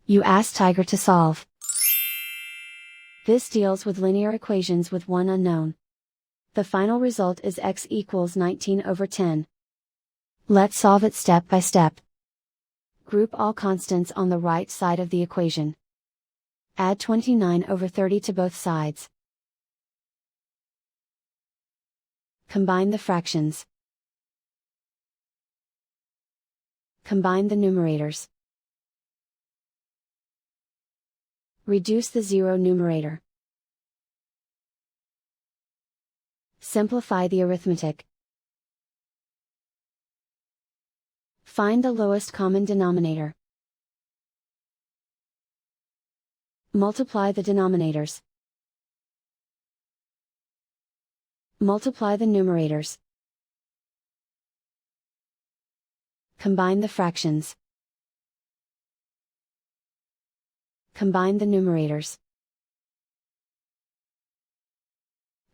You ask Tiger to solve. This deals with linear equations with one unknown. The final result is x equals 19 over 10. Let's solve it step by step. Group all constants on the right side of the equation. Add 29 over 30 to both sides. Combine the fractions. Combine the numerators. Reduce the zero numerator. Simplify the arithmetic. Find the lowest common denominator. Multiply the denominators. Multiply the numerators. Combine the fractions. Combine the numerators.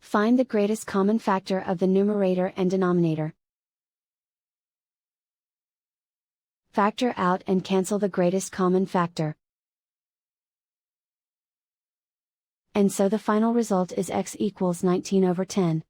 Find the greatest common factor of the numerator and denominator. Factor out and cancel the greatest common factor. And so the final result is x equals 19 over 10.